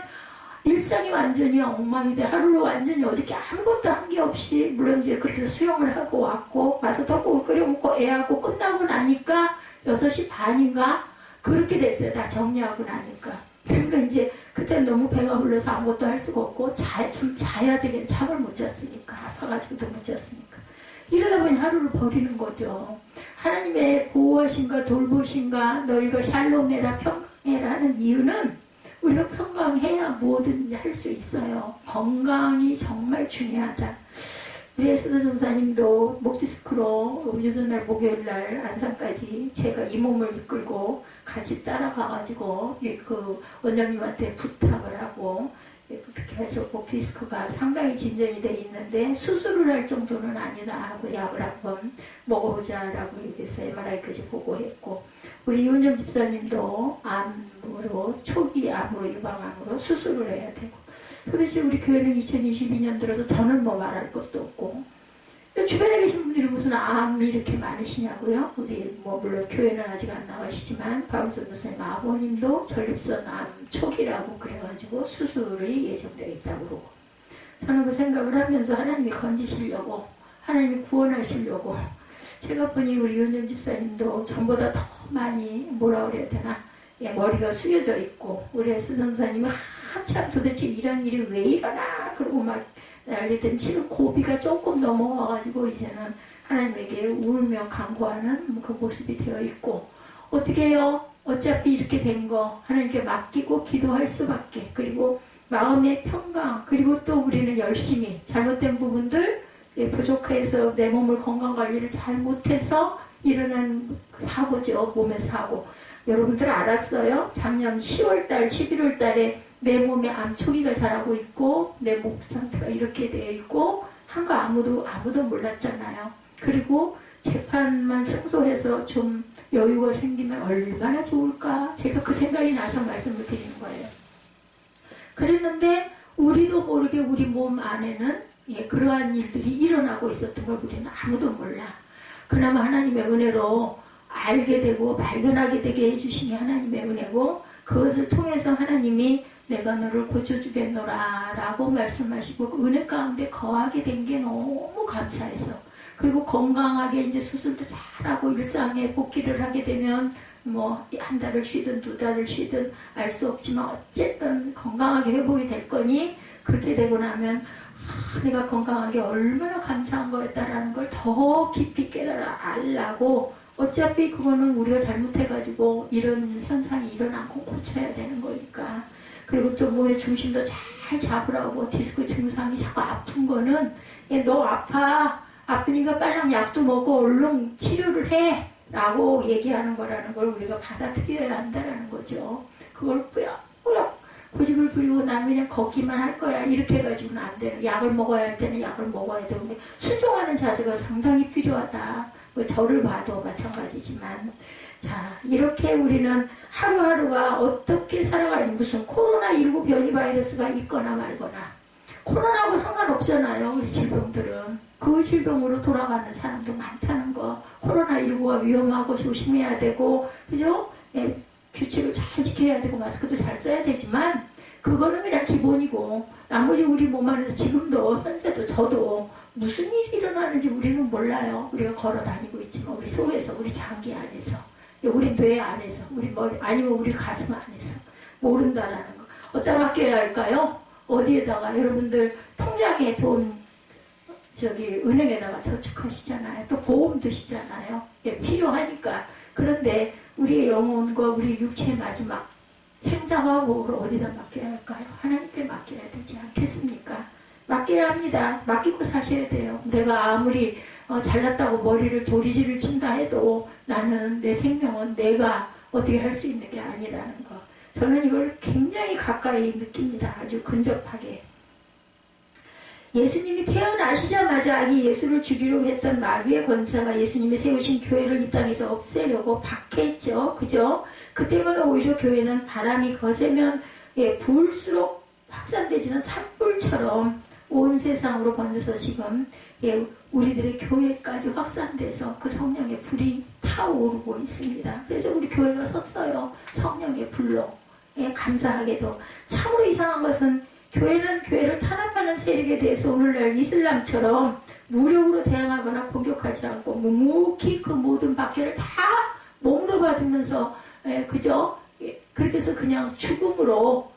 일상이 완전히 엉망이 돼. 하루를 완전히 어저께 아무것도 한 게 없이, 물론 이제 그래서 수영을 하고 왔고 와서 떡국을 끓여 먹고 애하고 끝나고 나니까 6시 반인가 그렇게 됐어요. 다 정리하고 나니까. 그러니까 이제 그때는 너무 배가 불러서 아무것도 할 수가 없고 좀 자야 되겠, 잠을 못 잤으니까, 아파가지고도 못 잤으니까. 이러다 보니 하루를 버리는 거죠. 하나님의 보호하심과 돌보심과 너희가 샬롬해라 평강해라 하는 이유는 우리가 평강해야 뭐든지 할 수 있어요. 건강이 정말 중요하다. 우리 에스더 전사님도 목디스크로 유전날 목요일날 안산까지 제가 이 몸을 이끌고 같이 따라가가지고 그 원장님한테 부탁을 하고 그렇게 해서 목디스크가 상당히 진전이 돼 있는데 수술을 할 정도는 아니다 하고 약을 한번 먹어보자라고 얘기해서 MRI까지 보고했고, 우리 이은정 집사님도 암으로 초기 암으로 유방암으로 수술을 해야 되고, 도대체 우리 교회는 2022년 들어서 저는 뭐 말할 것도 없고, 주변에 계신 분들이 무슨 암이 이렇게 많으시냐고요? 우리 뭐 물론 교회는 아직 안 나가시지만 박은선 목사님 아버님도 전립선 암 초기라고 그래가지고 수술이 예정되어 있다고 그러고, 저는 그 생각을 하면서 하나님이 건지시려고, 하나님이 구원하시려고, 제가 보니 우리 윤정 집사님도 전보다 더 많이 뭐라 그래야 되나, 예, 머리가 숙여져 있고, 우리 에스 선사님은 한참 도대체 이런 일이 왜 일어나 그러고 막 난리던 지금 고비가 조금 넘어와가지고 이제는 하나님에게 울며 간구하는 그 모습이 되어 있고, 어떻게 해요? 어차피 이렇게 된 거 하나님께 맡기고 기도할 수밖에, 그리고 마음의 평강, 그리고 또 우리는 열심히 잘못된 부분들, 부족해서 내 몸을 건강관리를 잘 못해서 일어난 사고죠. 몸의 사고. 여러분들 알았어요? 작년 10월달 11월달에 내 몸에 암 초기가 자라고 있고 내 목 상태가 이렇게 되어 있고 한 거 아무도 몰랐잖아요. 그리고 재판만 승소해서 좀 여유가 생기면 얼마나 좋을까, 제가 그 생각이 나서 말씀을 드리는 거예요. 그랬는데 우리도 모르게 우리 몸 안에는 그러한 일들이 일어나고 있었던 걸 우리는 아무도 몰라. 그나마 하나님의 은혜로 알게 되고 발견하게 되게 해주심이 하나님의 은혜고, 그것을 통해서 하나님이 내가 너를 고쳐주겠노라 라고 말씀하시고 그 은혜 가운데 거하게 된 게 너무 감사해서, 그리고 건강하게 이제 수술도 잘하고 일상에 복귀를 하게 되면 뭐 한 달을 쉬든 두 달을 쉬든 알 수 없지만 어쨌든 건강하게 회복이 될 거니, 그렇게 되고 나면 내가 건강하게 얼마나 감사한 거였다라는 걸 더 깊이 깨달아 알라고, 어차피 그거는 우리가 잘못해가지고 이런 현상이 일어나고 고쳐야 되는 거니까. 그리고 또 몸의 중심도 잘 잡으라고, 디스크 증상이 자꾸 아픈 거는 너 아프니까 빨리 약도 먹고 얼른 치료를 해 라고 얘기하는 거라는 걸 우리가 받아들여야 한다는 거죠. 그걸 뿌옇뿌옇 고집을 부리고 나는 그냥 걷기만 할 거야 이렇게 해가지고는 안 되는, 약을 먹어야 할 때는 약을 먹어야 되고, 순종하는 자세가 상당히 필요하다. 뭐 저를 봐도 마찬가지지만, 자, 이렇게 우리는 하루하루가 어떻게 살아가니, 무슨 코로나19 변이 바이러스가 있거나 말거나, 코로나하고 상관없잖아요. 우리 질병들은 그 질병으로 돌아가는 사람도 많다는 거, 코로나19가 위험하고 조심해야 되고, 그죠? 규칙을 잘 지켜야 되고 마스크도 잘 써야 되지만 그거는 그냥 기본이고, 나머지 우리 몸 안에서 지금도 현재도 저도 무슨 일이 일어나는지 우리는 몰라요. 우리가 걸어 다니고 있지만 우리 속에서, 우리 장기 안에서, 우리 뇌 안에서, 우리 머리 아니면 우리 가슴 안에서 모른다라는 거. 어디다 맡겨야 할까요? 어디에다가? 여러분들 통장에 돈 은행에다가 저축하시잖아요. 또 보험 드시잖아요. 필요하니까. 그런데 우리의 영혼과 우리 육체의 마지막 생사와 호흡을 어디다 맡겨야 할까요? 하나님께 맡겨야 되지 않겠습니까? 맡겨야 합니다. 맡기고 사셔야 돼요. 내가 아무리 잘났다고 머리를 도리지를 친다 해도 나는, 내 생명은 내가 어떻게 할 수 있는 게 아니라는 거. 저는 이걸 굉장히 가까이 느낍니다. 아주 근접하게. 예수님이 태어나시자마자 아기 예수를 죽이려고 했던 마귀의 권세가 예수님이 세우신 교회를 이 땅에서 없애려고 박해했죠. 그죠? 그 때문에 오히려 교회는 바람이 거세면 부을수록 확산되지는 산불처럼 온 세상으로 번져서 지금 우리들의 교회까지 확산돼서 그 성령의 불이 타오르고 있습니다. 그래서 우리 교회가 섰어요. 성령의 불로. 감사하게도. 참으로 이상한 것은 교회는 교회를 탄압하는 세력에 대해서 오늘날 이슬람처럼 무력으로 대항하거나 공격하지 않고 묵묵히 그 모든 박해를 다 몸으로 받으면서, 그죠? 그렇게 해서 그냥 죽음으로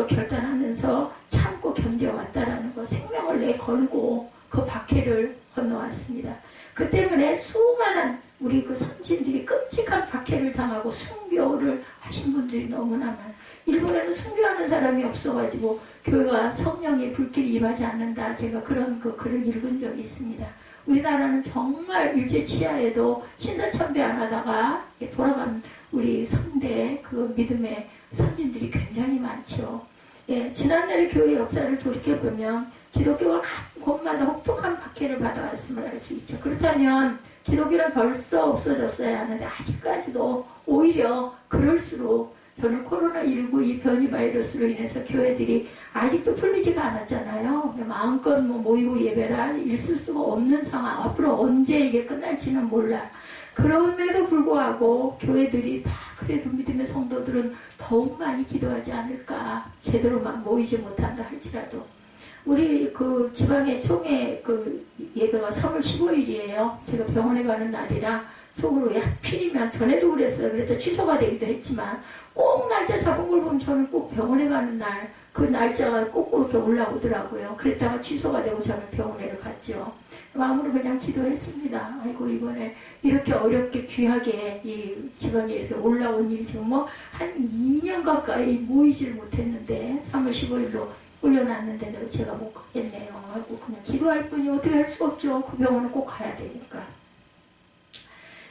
결단하면서 참고 견뎌왔다라는 거, 생명을 내걸고 그 박해를 건너왔습니다. 그 때문에 수많은 우리 그 선진들이 끔찍한 박해를 당하고 순교를 하신 분들이 너무나 많아요. 일본에는 순교하는 사람이 없어가지고 교회가 성령의 불길이 임하지 않는다. 제가 그런 그 글을 읽은 적이 있습니다. 우리나라는 정말 일제 치하에도 신사참배 안 하다가 돌아간 우리 성대 그 믿음의 선진들이 굉장히 많죠. 예, 지난날의 교회 역사를 돌이켜보면 기독교가 간 곳마다 혹독한 박해를 받아왔음을 알 수 있죠. 그렇다면 기독교는 벌써 없어졌어야 하는데 아직까지도 오히려 그럴수록 저는 코로나19 이 변이 바이러스로 인해서 교회들이 아직도 풀리지가 않았잖아요. 마음껏 모이고 예배라 있을 수가 없는 상황. 앞으로 언제 이게 끝날지는 몰라. 그럼에도 불구하고 교회들이 다 그래도 믿음의 성도들은 더욱 많이 기도하지 않을까. 제대로만 모이지 못한다 할지라도. 우리 그 지방의 총회 그 예배가 3월 15일이에요. 제가 병원에 가는 날이라 속으로 하필이면 전에도 그랬어요. 그랬다 취소가 되기도 했지만 꼭 날짜 잡은 걸 보면 저는 꼭 병원에 가는 날 그 날짜가 꼭 그렇게 올라오더라고요. 그랬다가 취소가 되고 저는 병원에 갔죠. 마음으로 그냥 기도했습니다. 아이고 이번에 이렇게 어렵게 귀하게 이 지방에 이렇게 올라온 일이 지금 뭐 한 2년 가까이 모이질 못했는데 3월 15일로 올려놨는데도 제가 못 가겠네요 하고 그냥 기도할 뿐이 어떻게 할 수 없죠. 그 병원은 꼭 가야 되니까.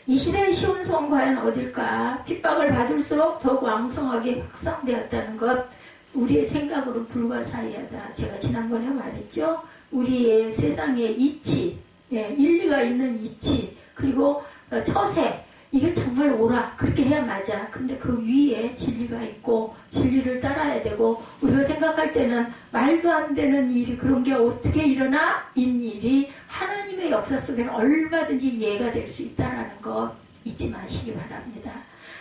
이 시대의 시온성 과연 어딜까? 핍박을 받을수록 더욱 왕성하게 확산되었다는 것, 우리의 생각으로 불가사의하다. 제가 지난번에 말했죠. 우리의 세상의 이치, 일리가 있는 이치, 그리고 처세, 이게 정말 옳아. 그렇게 해야 맞아. 근데 그 위에 진리가 있고 진리를 따라야 되고 우리가 생각할 때는 말도 안 되는 일이 그런 게 어떻게 일어나? 인 일이 하나님의 역사 속에는 얼마든지 이해가 될 수 있다는 거 잊지 마시기 바랍니다.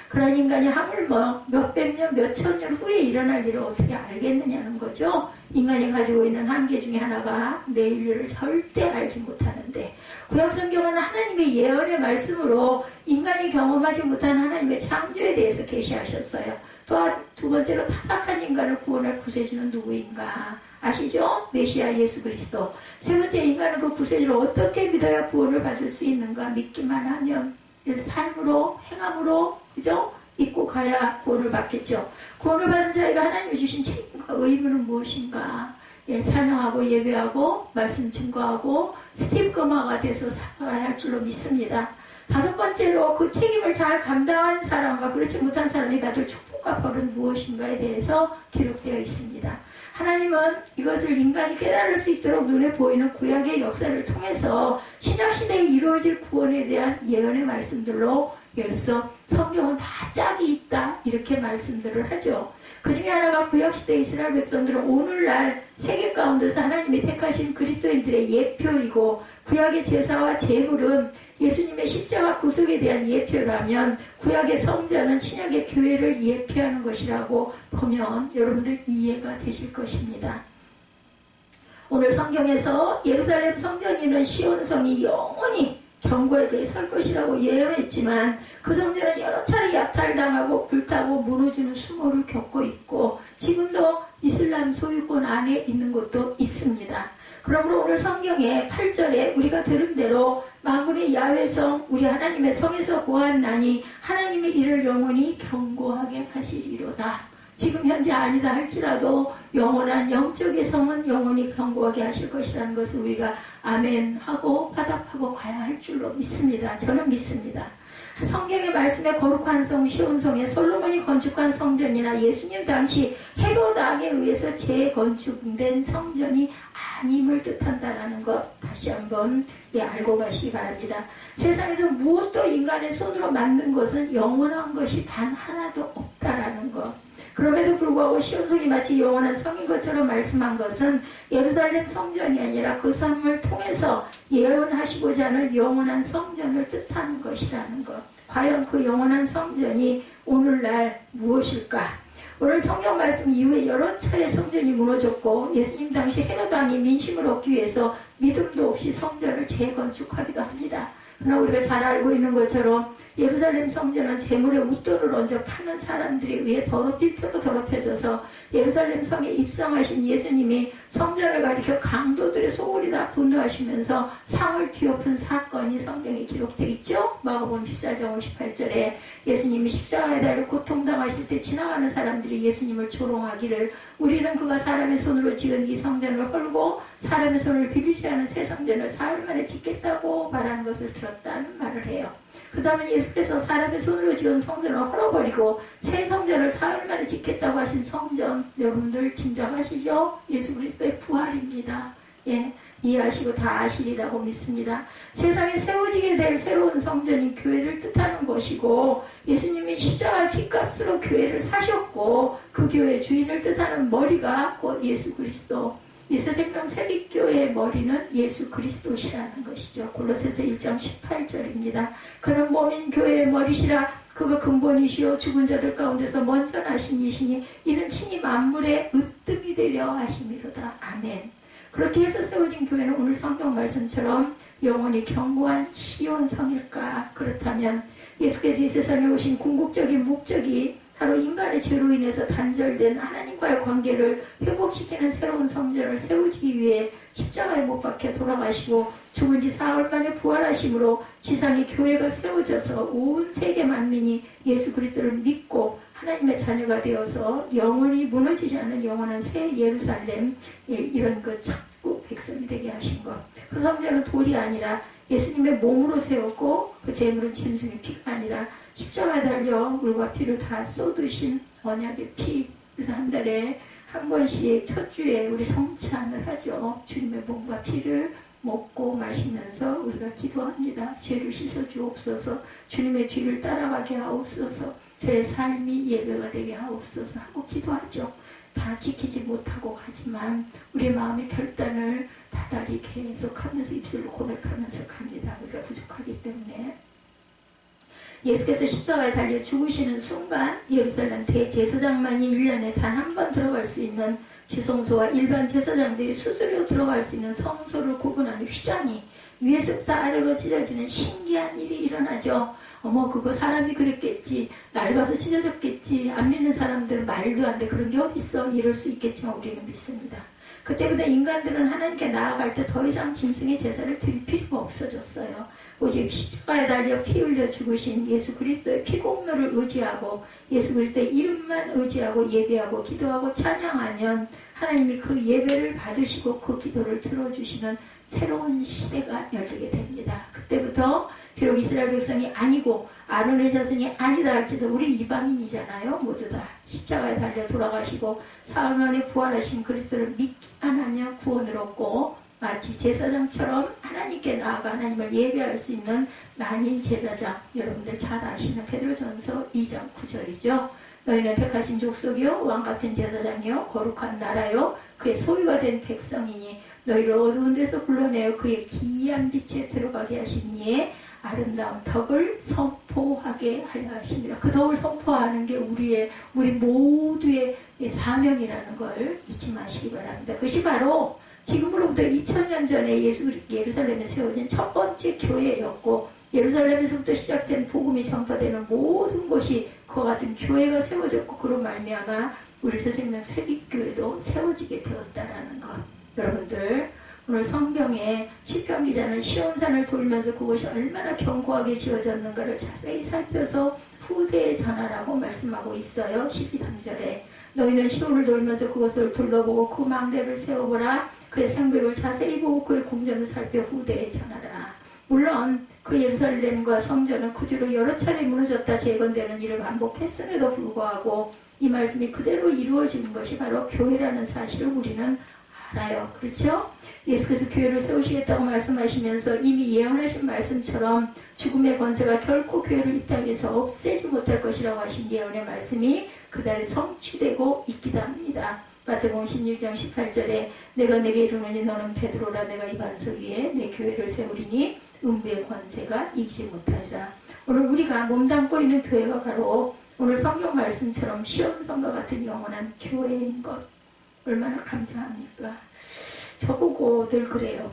그런 인간이 하물며 몇백 년, 몇천 년 후에 일어날 일을 어떻게 알겠느냐는 거죠. 인간이 가지고 있는 한계 중에 하나가 내일 일을 절대 알지 못하는데 구약성경은 하나님의 예언의 말씀으로 인간이 경험하지 못한 하나님의 창조에 대해서 계시하셨어요. 또한 두 번째로 타락한 인간을 구원할 구세주는 누구인가 아시죠? 메시아 예수 그리스도. 세 번째, 인간은 그 구세주를 어떻게 믿어야 구원을 받을 수 있는가? 믿기만 하면 삶으로, 행함으로, 그죠? 잊고 가야 구원을 받겠죠. 구원을 받은 자에게 하나님이 주신 책임과 의무는 무엇인가? 찬양하고 예배하고 말씀 증거하고 스팀거마가 돼서 살아야 할 줄로 믿습니다. 다섯 번째로 그 책임을 잘 감당한 사람과 그렇지 못한 사람이 받을 축복과 벌은 무엇인가에 대해서 기록되어 있습니다. 하나님은 이것을 인간이 깨달을 수 있도록 눈에 보이는 구약의 역사를 통해서 신약시대에 이루어질 구원에 대한 예언의 말씀들로, 예를 들어서 성경은 다 짝이 있다 이렇게 말씀들을 하죠. 그 중에 하나가 구약시대 이스라엘 백성들은 오늘날 세계 가운데서 하나님이 택하신 그리스도인들의 예표이고, 구약의 제사와 제물은 예수님의 십자가 구속에 대한 예표라면 구약의 성전은 신약의 교회를 예표하는 것이라고 보면 여러분들 이해가 되실 것입니다. 오늘 성경에서 예루살렘 성전이는 시온성이 영원히 경고에게 설 것이라고 예언했지만 그 성전은 여러 차례 약탈당하고 불타고 무너지는 수모를 겪고 있고 지금도 이슬람 소유권 안에 있는 곳도 있습니다. 그러므로 오늘 성경의 8절에 우리가 들은 대로 만군의 야훼성, 우리 하나님의 성에서 보았나니 하나님의 이를 영원히 경고하게 하시리로다. 지금 현재 아니다 할지라도 영원한 영적의 성은 영원히 경고하게 하실 것이라는 것을 우리가 아멘하고 화답하고 가야 할 줄로 믿습니다. 저는 믿습니다. 성경의 말씀에 거룩한 성 시온성에 솔로몬이 건축한 성전이나 예수님 당시 헤롯 왕에 의해서 재건축된 성전이 아님을 뜻한다는 것 다시 한번 알고 가시기 바랍니다. 세상에서 무엇도 인간의 손으로 만든 것은 영원한 것이 단 하나도 없다라는 것. 그럼에도 불구하고 시온성이 마치 영원한 성인 것처럼 말씀한 것은 예루살렘 성전이 아니라 그 성을 통해서 예언하시고자 하는 영원한 성전을 뜻하는 것이라는 것. 과연 그 영원한 성전이 오늘날 무엇일까? 오늘 성경 말씀 이후에 여러 차례 성전이 무너졌고 예수님 당시 헤롯 왕이 민심을 얻기 위해서 믿음도 없이 성전을 재건축하기도 합니다. 그러나 우리가 잘 알고 있는 것처럼 예루살렘 성전은 재물에 웃돈을 얹어 파는 사람들에 의해 더럽힐 대로 더럽혀져서 세워서 예루살렘 성에 입성하신 예수님이 성전을 가리켜 강도들의 소굴이 다 분노하시면서 상을 뒤엎은 사건이 성경에 기록되어 있죠. 마가복음 14장 58절에 예수님이 십자가에 달려 고통당하실 때 지나가는 사람들이 예수님을 조롱하기를 우리는 그가 사람의 손으로 지은 이 성전을 헐고 사람의 손을 빌리지 않은 새 성전을 사흘 만에 짓겠다고 말하는 것을 들었다는 말을 해요. 그 다음에 예수께서 사람의 손으로 지은 성전을 헐어버리고 새 성전을 사흘 만에 짓겠다고 하신 성전, 여러분들 짐작하시죠? 예수 그리스도의 부활입니다. 예, 이해하시고 다 아시리라고 믿습니다. 세상에 세워지게 될 새로운 성전이 교회를 뜻하는 것이고 예수님이 십자가의 피값으로 교회를 사셨고 그 교회의 주인을 뜻하는 머리가 곧 예수 그리스도, 이세생명 세빛교회의 머리는 예수 그리스도시라는 것이죠. 골로새서 1장 18절입니다. 그는 몸인 교회의 머리시라. 그가 근본이시요 죽은 자들 가운데서 먼저 나신 이시니 이는 친히 만물의 으뜸이 되려 하심이로다. 아멘. 그렇게 해서 세워진 교회는 오늘 성경 말씀처럼 영원히 견고한 시온성일까? 그렇다면 예수께서 이 세상에 오신 궁극적인 목적이 바로 인간의 죄로 인해서 단절된 하나님과의 관계를 회복시키는 새로운 성전을 세우기 위해 십자가에 못 박혀 돌아가시고 죽은 지 사흘 만에 부활하심으로 지상의 교회가 세워져서 온 세계 만민이 예수 그리스도를 믿고 하나님의 자녀가 되어서 영원히 무너지지 않은 영원한 새 예루살렘, 이런 그 천국 백성이 되게 하신 것. 그 성전은 돌이 아니라 예수님의 몸으로 세웠고 그 제물은 짐승의 피가 아니라 십자가에 달려 물과 피를 다 쏟으신 언약의 피. 그래서 한 달에 한 번씩 첫 주에 우리 성찬을 하죠. 주님의 몸과 피를 먹고 마시면서 우리가 기도합니다. 죄를 씻어주옵소서, 주님의 뒤를 따라가게 하옵소서, 저의 삶이 예배가 되게 하옵소서 하고 기도하죠. 다 지키지 못하고 가지만 우리 마음의 결단을 다달이 계속하면서 입술로 고백하면서 갑니다. 우리가 부족하기 때문에. 예수께서 십자가에 달려 죽으시는 순간 예루살렘 대제사장만이 1년에 단 한 번 들어갈 수 있는 지성소와 일반 제사장들이 수수료 들어갈 수 있는 성소를 구분하는 휘장이 위에서부터 아래로 찢어지는 신기한 일이 일어나죠. 어머, 그거 사람이 그랬겠지, 낡아서 찢어졌겠지, 안 믿는 사람들은 말도 안 돼, 그런 게 어딨어, 이럴 수 있겠지만 우리는 믿습니다. 그때부터 인간들은 하나님께 나아갈 때 더 이상 짐승의 제사를 드릴 필요가 없어졌어요. 오직 십자가에 달려 피 흘려 죽으신 예수 그리스도의 피공로를 의지하고 예수 그리스도의 이름만 의지하고 예배하고 기도하고 찬양하면 하나님이 그 예배를 받으시고 그 기도를 들어주시는 새로운 시대가 열리게 됩니다. 그때부터 비록 이스라엘 백성이 아니고 아론의 자손이 아니다 할지도 우리 이방인이잖아요. 모두 다 십자가에 달려 돌아가시고 사흘 만에 부활하신 그리스도를 믿기만 하면 구원을 얻고 마치 제사장처럼 하나님께 나아가 하나님을 예배할 수 있는 만인 제사장, 여러분들 잘 아시는 베드로전서 2장 9절이죠. 너희는 택하신 족속이요 왕같은 제사장이요 거룩한 나라요 그의 소유가 된 백성이니 너희를 어두운 데서 불러내어 그의 기이한 빛에 들어가게 하신 이의 아름다운 덕을 선포하게 하려 하십니다. 그 덕을 선포하는 게 우리 모두의 사명이라는 걸 잊지 마시기 바랍니다. 그것이 바로 지금으로부터 2000년 전에 예루살렘에 세워진 첫 번째 교회였고 예루살렘에서부터 시작된 복음이 전파되는 모든 곳이 그와 같은 교회가 세워졌고 그로 말미암아 우리 새생명 새빛교회도 세워지게 되었다라는 것. 여러분들 오늘 성경에 시편 기자는 시온산을 돌면서 그것이 얼마나 견고하게 지어졌는가를 자세히 살펴서 후대에 전하라고 말씀하고 있어요. 12~13절에 너희는 시온을 돌면서 그것을 둘러보고 그 망대를 세워보라. 그의 생백을 자세히 보고 그의 궁전을 살펴 후대에 전하라. 물론 그 예루살렘과 성전은 그 뒤로 여러 차례 무너졌다 재건되는 일을 반복했음에도 불구하고 이 말씀이 그대로 이루어지는 것이 바로 교회라는 사실을 우리는 알아요. 그렇죠? 예수께서 교회를 세우시겠다고 말씀하시면서 이미 예언하신 말씀처럼 죽음의 권세가 결코 교회를 이 땅에서 없애지 못할 것이라고 하신 예언의 말씀이 그달에 성취되고 있기도 합니다. 마태복음 16장 18절에 내가 내게 이르노니 너는 베드로라. 내가 이 반석 위에 내 교회를 세우리니 음부의 권세가 이기지 못하리라. 오늘 우리가 몸담고 있는 교회가 바로 오늘 성경 말씀처럼 시온성과 같은 영원한 교회인 것. 얼마나 감사합니까? 저보고 늘 그래요.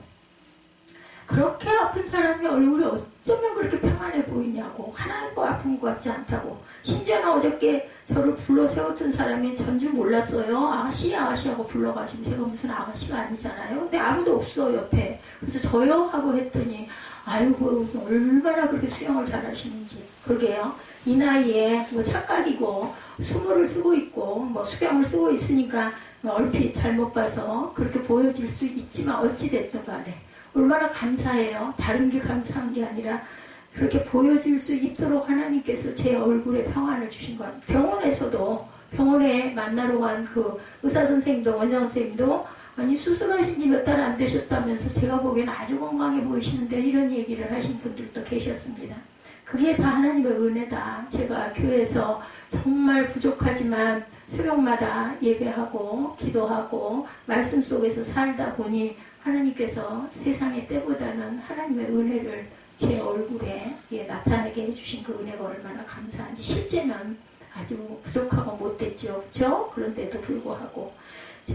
그렇게 아픈 사람이 얼굴이 어쩌면 그렇게 평안해 보이냐고. 하나도 아픈 것 같지 않다고. 심지어는 어저께 저를 불러 세웠던 사람이 전 줄 몰랐어요. 아가씨 아가씨 하고 불러가지고 제가 무슨 아가씨가 아니잖아요. 근데 아무도 없어 옆에. 그래서 저요 하고 했더니 아이고 얼마나 그렇게 수영을 잘하시는지. 그러게요. 이 나이에 뭐 착각이고 수모를 쓰고 있고 뭐 수경을 쓰고 있으니까 얼핏 잘못 봐서 그렇게 보여질 수 있지만 어찌됐든 간에 얼마나 감사해요. 다른 게 감사한 게 아니라 그렇게 보여질 수 있도록 하나님께서 제 얼굴에 평안을 주신 것. 병원에서도 병원에 만나러 간 그 의사 선생님도 원장 선생님도 아니 수술하신 지 몇 달 안 되셨다면서 제가 보기에는 아주 건강해 보이시는데 이런 얘기를 하신 분들도 계셨습니다. 그게 다 하나님의 은혜다. 제가 교회에서 정말 부족하지만 새벽마다 예배하고 기도하고 말씀 속에서 살다 보니 하나님께서 세상의 때보다는 하나님의 은혜를 제 얼굴에 나타나게 해주신 그 은혜가 얼마나 감사한지. 실제는 아주 부족하고 못됐죠. 그렇죠? 그런데도 불구하고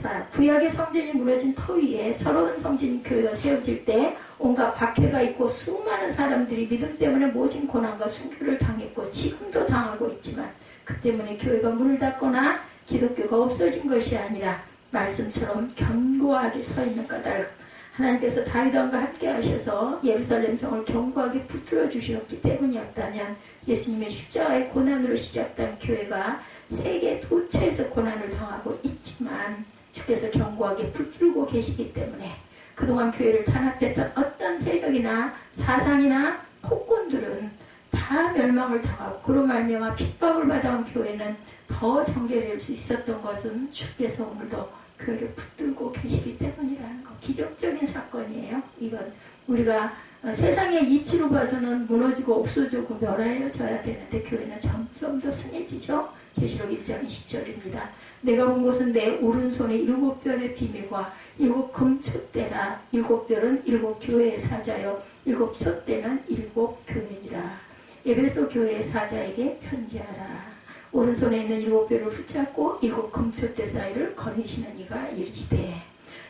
자, 구약의 성전이 무너진 터 위에 새로운 성전 교회가 세워질 때 온갖 박해가 있고 수많은 사람들이 믿음 때문에 모진 고난과 순교를 당했고 지금도 당하고 있지만 그 때문에 교회가 문을 닫거나 기독교가 없어진 것이 아니라 말씀처럼 견고하게 서 있는 까닭. 하나님께서 다윗왕과 함께 하셔서 예루살렘 성을 견고하게 붙들어 주셨기 때문이었다면 예수님의 십자가의 고난으로 시작된 교회가 세계 도처에서 고난을 당하고 있지만 주께서 견고하게 붙들고 계시기 때문에 그동안 교회를 탄압했던 어떤 세력이나 사상이나 폭군들은 다 멸망을 당하고 그로 말미암아 핍박을 받아온 교회는 더 정결될 수 있었던 것은 주께서 오늘도 교회를 붙들고 계시기 때문이라는 거. 기적적인 사건이에요. 이건 우리가 세상의 이치로 봐서는 무너지고 없어지고 멸하여져야 되는데 교회는 점점 더 승해지죠. 계시록 1장 20절입니다. 내가 본 것은 내 오른손에 7별의 비밀과 7 금촛대라. 7별은 7 교회의 사자요 7 촛대는 7 교회니라. 에베소 교회의 사자에게 편지하라. 오른손에 있는 7별을 붙잡고 7 금촛대 사이를 거니시는 이가 이르시되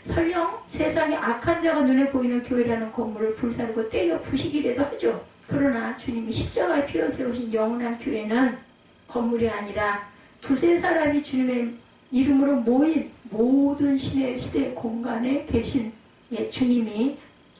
설령 세상에 악한 자가 눈에 보이는 교회라는 건물을 불사르고 때려 부시기라도 하죠. 그러나 주님이 십자가에 피로 세우신 영원한 교회는 건물이 아니라 두세 사람이 주님의 이름으로 모인 모든 신의 시대 공간에 계신 주님이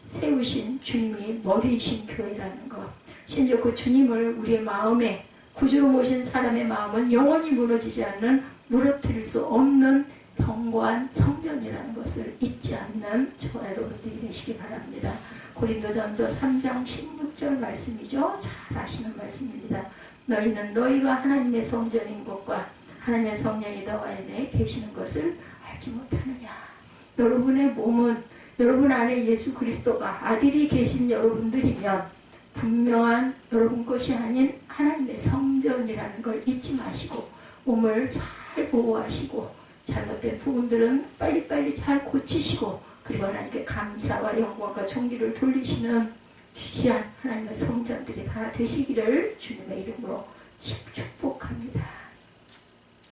세우신 주님이 머리이신 교회라는 것. 심지어 그 주님을 우리의 마음에 구주로 모신 사람의 마음은 영원히 무너지지 않는 무너뜨릴 수 없는 견고한 성전이라는 것을 잊지 않는 저와 여러분들이 되시기 바랍니다. 고린도전서 3장 16절 말씀이죠. 잘 아시는 말씀입니다. 너희는 너희가 하나님의 성전인 것과 하나님의 성령이 너와 안에 계시는 것을 알지 못하느냐. 여러분의 몸은 여러분 안에 예수 그리스도가 아들이 계신 여러분들이면 분명한 여러분 것이 아닌 하나님의 성전이라는 걸 잊지 마시고 몸을 잘 보호하시고 잘못된 부분들은 빨리빨리 잘 고치시고 그리고 하나님께 감사와 영광과 존귀를 돌리시는 귀한 하나님의 성전들이 다 되시기를 주님의 이름으로 축복합니다.